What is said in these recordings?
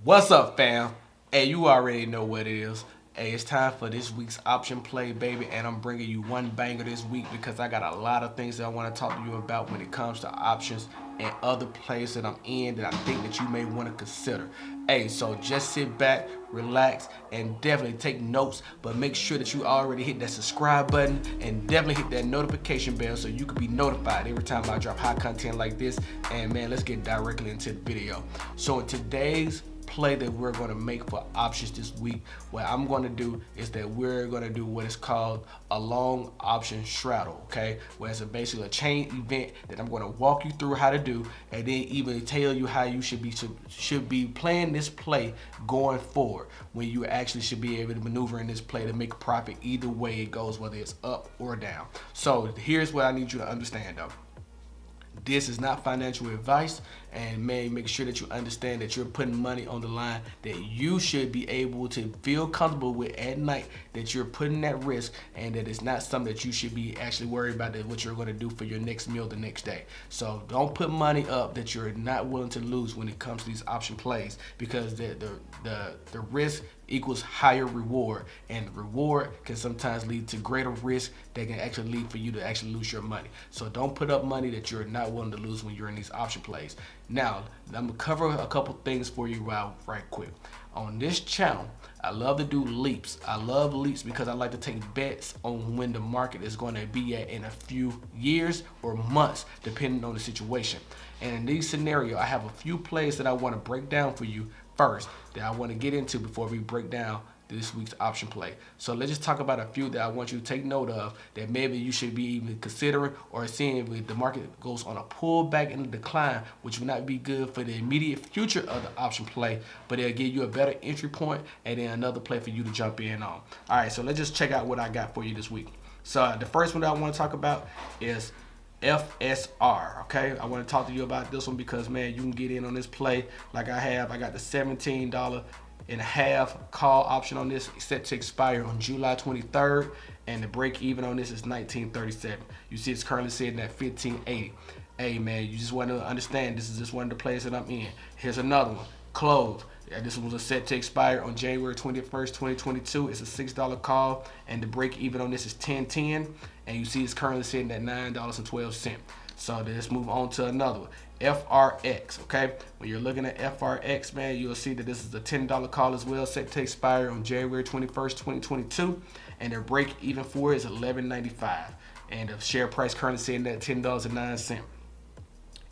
What's up, fam? Hey, you already know what it is. Hey, it's time for this week's option play, baby, and I'm bringing you one banger this week because I got a lot of things that I want to talk to you about when it comes to options and other plays that I'm in that I think that you may want to consider. Hey, so just sit back, relax, and definitely take notes, but make sure that you already hit that subscribe button and definitely hit that notification bell so you can be notified every time I drop high content like this. And man, let's get directly into the video. So in today's play that we're going to make for options this week, what I'm going to do is that we're going to do what is called a long option straddle, okay, where it's basically a chain event that I'm going to walk you through how to do, and then even tell you how you should be playing this play going forward, when you actually should be able to maneuver in this play to make a profit either way it goes, whether it's up or down. So here's what I need you to understand though. This is not financial advice, and man, make sure that you understand that you're putting money on the line that you should be able to feel comfortable with at night, that you're putting that risk, and that it's not something that you should be actually worried about that what you're going to do for your next meal the next day. So don't put money up that you're not willing to lose when it comes to these option plays, because the risk equals higher reward, and reward can sometimes lead to greater risk that can actually lead for you to actually lose your money. So don't put up money that you're not willing to lose when you're in these option plays. Now, I'm gonna cover a couple things for you right quick. On this channel, I love to do leaps. I love leaps because I like to take bets on when the market is going to be at in a few years or months, depending on the situation. And in these scenarios, I have a few plays that I want to break down for you first, that I want to get into before we break down this week's option play. So let's just talk about a few that I want you to take note of that maybe you should be even considering or seeing if the market goes on a pullback and a decline, which will not be good for the immediate future of the option play, but it'll give you a better entry point and then another play for you to jump in on. All right, so let's just check out what I got for you this week. So the first one that I want to talk about is FSR. Okay, I want to talk to you about this one because man, you can get in on this play like I have. I got the $17.50 call option on this, set to expire on July 23rd, and the break even on this is 1937. You see it's currently sitting at 1580. Hey man, you just want to understand this is just one of the plays that I'm in. Here's another one, Clove. Yeah, this one was set to expire on January 21st, 2022. It's a $6 call, and the break even on this is 10.10, and you see it's currently sitting at $9.12. So let's move on to another one, FRX. Okay, when you're looking at FRX, man, you'll see that this is a $10 call as well, set to expire on January 21st, 2022, and their break even for it is $11.95, and the share price currently sitting at $10.09.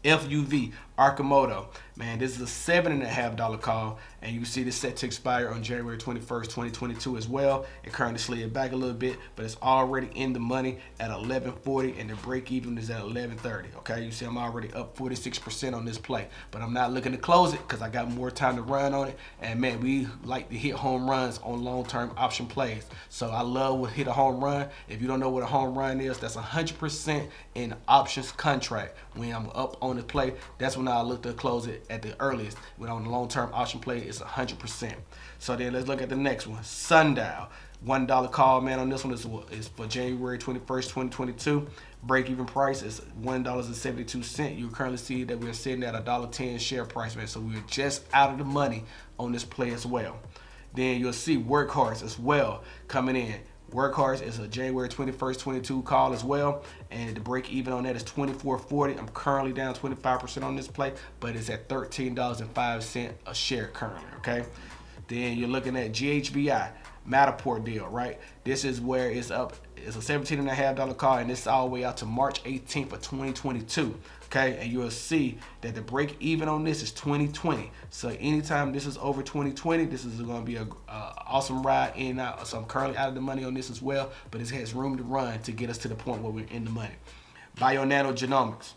FUV Arcimoto, man, this is a $7.50 call, and you see this set to expire on January 21st, 2022 as well. It currently slid back a little bit, but it's already in the money at $11.40, and the break even is at $11.30. Okay, you see I'm already up 46% on this play, but I'm not looking to close it because I got more time to run on it. And man, we like to hit home runs on long-term option plays, so I love to hit a home run. If you don't know what a home run is, that's 100% in options contract. When I'm up on the play, that's when I look to close it at the earliest. When on the long-term option play, it's 100%. So then let's look at the next one, Sundial. $1 call, man, on this one is for January 21st, 2022. Break-even price is $1.72. You currently see that we're sitting at $1.10 share price, man. So we're just out of the money on this play as well. Then you'll see Workhorse as well coming in. Workhorse is a January 21st, 22 call as well, and the break even on that is $24.40. I'm currently down 25% on this play, but it's at $13.05 a share currently. Okay, then you're looking at GHVI Matterport deal, right? This is where it's up. It's a $17.50 call, and it's all the way out to March 18th of 2022. Okay, and you'll see that the break even on this is 2020. So anytime this is over 2020, this is going to be a awesome ride in and out. So I'm currently out of the money on this as well, but it has room to run to get us to the point where we're in the money. Bionanogenomics,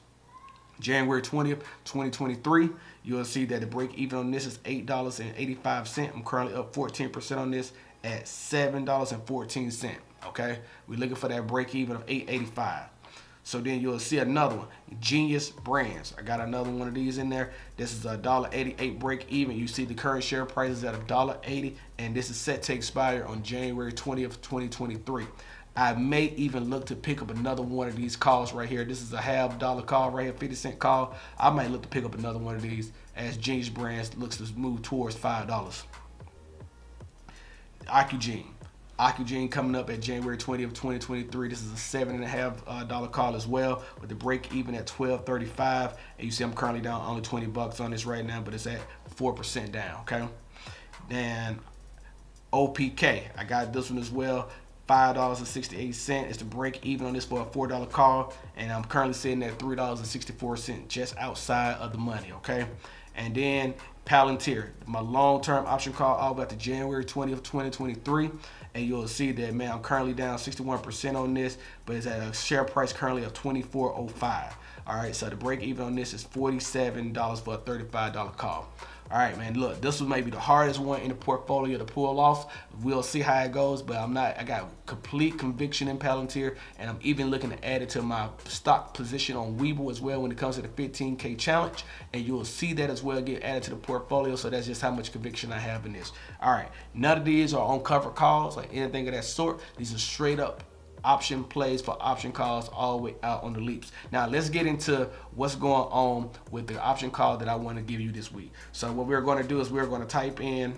January 20th, 2023. You'll see that the break even on this is $8.85. I'm currently up 14% on this at $7.14. Okay, we're looking for that break even of $8.85. So then you'll see another one, Genius Brands. I got another one of these in there. This is a $1.88 break even. You see the current share price is at $1.80, and this is set to expire on January 20th, 2023. I may even look to pick up another one of these calls right here. This is a $half call right here, 50-cent call. I might look to pick up another one of these as Genius Brands looks to move towards $5. Occugene coming up at January 20th, 2023. This is a $7.50 call as well, with the break even at $12.35. And you see I'm currently down only $20 on this right now, but it's at 4% down, okay? Then OPK, I got this one as well. $5.68 is the break even on this for a $4 call, and I'm currently sitting at $3.64 just outside of the money, okay? And then Palantir, my long-term option call all the way up to January 20th, 2023, and you'll see that, man, I'm currently down 61% on this, but it's at a share price currently of $24.05. All right, so the break even on this is $47 for a $35 call. All right, man, look, this was maybe the hardest one in the portfolio to pull off. We'll see how it goes, but I got complete conviction in Palantir, and I'm even looking to add it to my stock position on Webull as well when it comes to the 15K challenge, and you'll see that as well get added to the portfolio. So that's just how much conviction I have in this. All right, none of these are on cover calls, like anything of that sort. These are straight up option plays for option calls all the way out on the leaps. Now let's get into what's going on with the option call that I want to give you this week. So what we're going to do is we're going to type in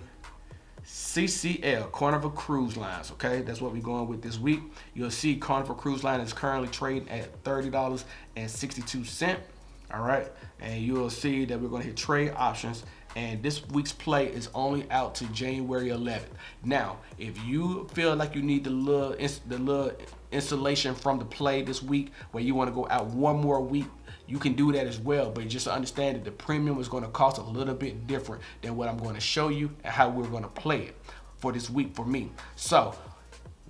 CCL, Carnival Cruise Lines, okay? That's what we're going with this week. You'll see Carnival Cruise Line is currently trading at $30.62. All right, and you'll see that we're going to hit trade options, and this week's play is only out to January 11th. Now, if you feel like you need the little insulation from the play this week, where you want to go out one more week, you can do that as well. But just to understand that the premium is going to cost a little bit different than what I'm going to show you and how we're going to play it for this week for me. So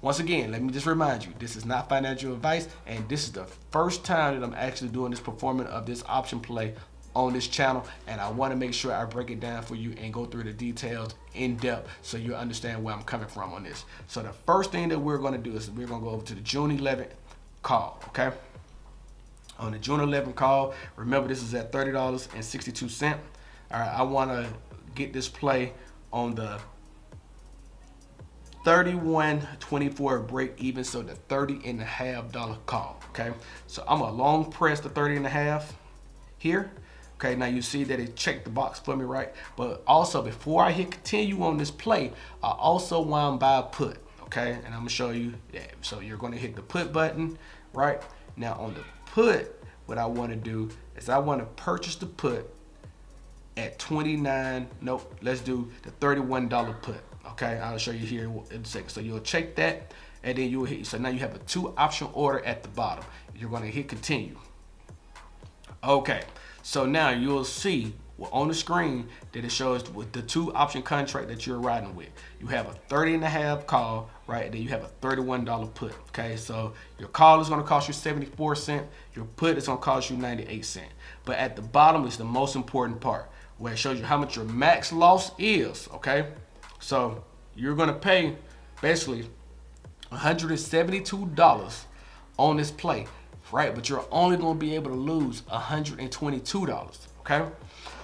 once again, let me just remind you, this is not financial advice, and this is the first time that I'm actually doing this performance of this option play on this channel, and I want to make sure I break it down for you and go through the details in depth so you understand where I'm coming from on this. So the first thing that we're going to do is we're going to go over to the June 11th call, okay? On the June 11th call, remember this is at $30.62. All right, I want to get this play on the 31.24 break even, so the $30.50 call, okay? So I'm gonna long press the 30.5 here. Okay, now you see that it checked the box for me, right? But also, before I hit continue on this play, I also want to buy a put, okay? And I'm gonna show you that. So you're gonna hit the put button, right? Now on the put, what I want to do is I want to purchase the put at 29, nope, let's do the $31 put, okay? I'll show you here in a second. So you'll check that, and then you'll hit, so now you have a 2 option order at the bottom. You're gonna hit continue. Okay, so now you'll see on the screen that it shows with the 2 option contract that you're riding with. You have a 30.5 call, right? And then you have a $31 put, okay? So your call is gonna cost you 74 cents. Your put is gonna cost you 98 cents. But at the bottom is the most important part, where it shows you how much your max loss is, okay? So you're gonna pay basically $172 on this play, right? But you're only gonna be able to lose $122, okay?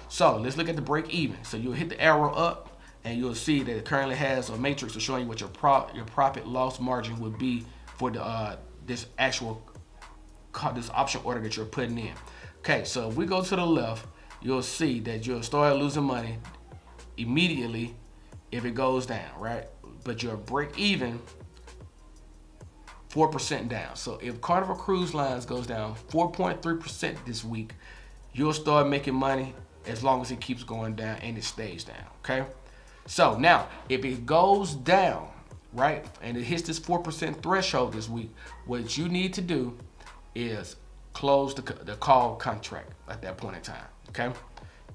So let's look at the break even. So you'll hit the arrow up, and you'll see that it currently has a matrix to show you what your profit loss margin would be for the this option order that you're putting in. Okay, so if we go to the left, you'll see that you'll start losing money immediately if it goes down, right? But your break even 4% down. So if Carnival Cruise Lines goes down 4.3% this week, you'll start making money as long as it keeps going down and it stays down, okay? So now, if it goes down, right, and it hits this 4% threshold this week, what you need to do is close the call contract at that point in time, okay?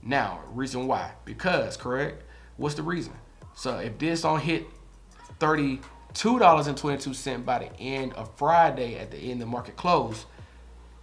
Now, reason why? Because, correct? What's the reason? So if this don't hit $32.22 by the end of Friday at the end of the market close,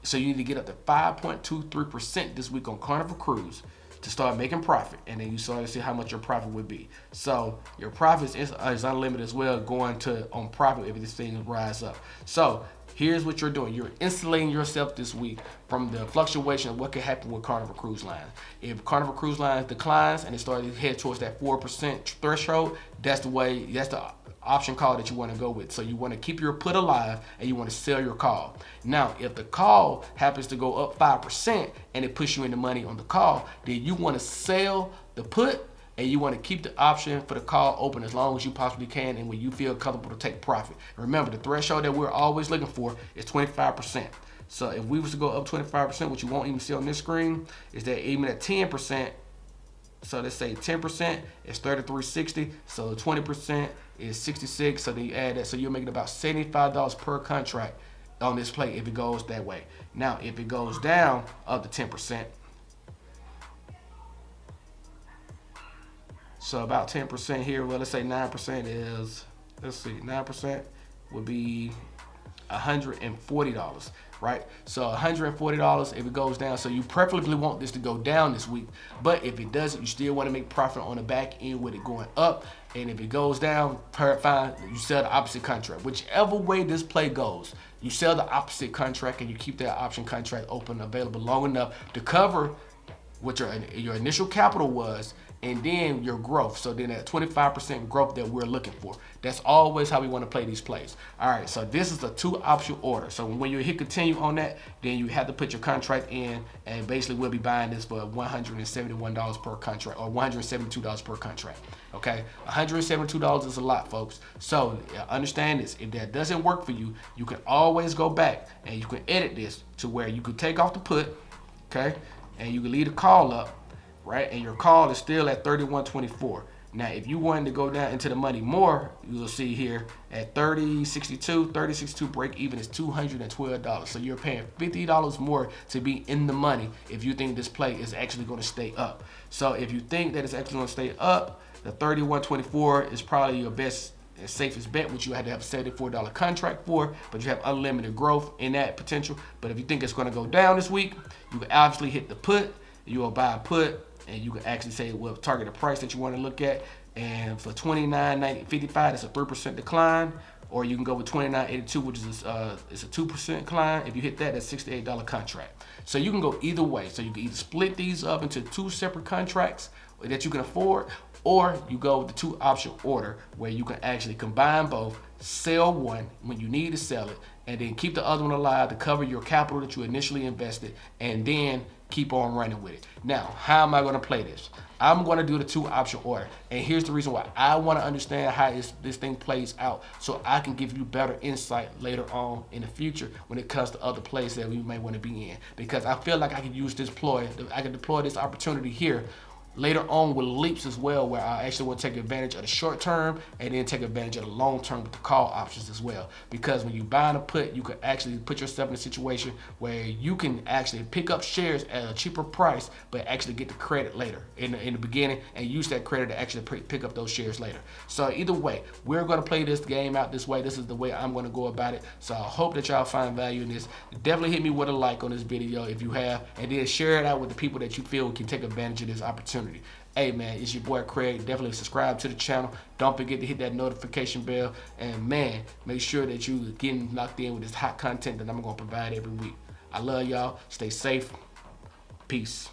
so you need to get up to 5.23% this week on Carnival Cruise to start making profit, and then you start to see how much your profit would be. So your profits is unlimited as well, going to on profit if this thing rise up. So here's what you're doing. You're insulating yourself this week from the fluctuation of what could happen with Carnival Cruise Line. If Carnival Cruise Line declines and it starts to head towards that 4% threshold, that's the way, that's the option call that you want to go with. So you want to keep your put alive and you want to sell your call. Now, if the call happens to go up 5% and it puts you in the money on the call, then you want to sell the put and you want to keep the option for the call open as long as you possibly can and when you feel comfortable to take profit. Remember, the threshold that we're always looking for is 25%. So if we was to go up 25%, which you won't even see on this screen, is that even at 10%, so let's say 10% is 33.60, so 20% is 66, so then you add that, so you're making about $75 per contract on this play if it goes that way. Now, if it goes down up to 10%, so about 10% here, well, let's say 9% is, let's see, 9% would be $140, right? So $140 if it goes down. So you preferably want this to go down this week, but if it doesn't, you still want to make profit on the back end with it going up. And if it goes down, fine, you sell the opposite contract. Whichever way this play goes, you sell the opposite contract and you keep that option contract open, available long enough to cover what your initial capital was, and then your growth. So then that 25% growth that we're looking for. That's always how we want to play these plays. All right, so this is a 2 option order. So when you hit continue on that, then you have to put your contract in, and basically we'll be buying this for $171 per contract, or $172 per contract. Okay, $172 is a lot, folks. So understand this, if that doesn't work for you, you can always go back and you can edit this to where you could take off the put, okay, and you can leave the call up, right? And your call is still at 31.24. Now, if you wanted to go down into the money more, you'll see here at 30.62 break even is $212. So you're paying $50 more to be in the money if you think this play is actually going to stay up. So if you think that it's actually going to stay up, the 31.24 is probably your best and safest bet, which you had to have a $74 contract for, but you have unlimited growth in that potential. But if you think it's going to go down this week, you can obviously hit the put. You will buy a put, and you can actually say what target the price that you want to look at. And for $29.55, that's a 3% decline. Or you can go with $29.82, which is it's a 2% decline. If you hit that, that's $68 contract. So you can go either way. So you can either split these up into 2 separate contracts that you can afford, or you go with the 2 option order where you can actually combine both, sell one when you need to sell it, and then keep the other one alive to cover your capital that you initially invested, and then keep on running with it. Now, how am I going to play this? I'm going to do the 2 option order, and here's the reason why. I want to understand how this thing plays out so I can give you better insight later on in the future when it comes to other plays that we may want to be in, because I feel like I can use this ploy, I can deploy this opportunity here later on with leaps as well, where I actually want to take advantage of the short term and then take advantage of the long term with the call options as well. Because when you buy a put, you can actually put yourself in a situation where you can actually pick up shares at a cheaper price, but actually get the credit later in the beginning and use that credit to actually pick up those shares later. So either way, we're going to play this game out this way. This is the way I'm going to go about it. So I hope that y'all find value in this. Definitely hit me with a like on this video if you have, and then share it out with the people that you feel can take advantage of this opportunity. Hey man, it's your boy Craig. Definitely subscribe to the channel. Don't forget to hit that notification bell. And man, make sure that you're getting locked in with this hot content that I'm going to provide every week. I love y'all. Stay safe. Peace.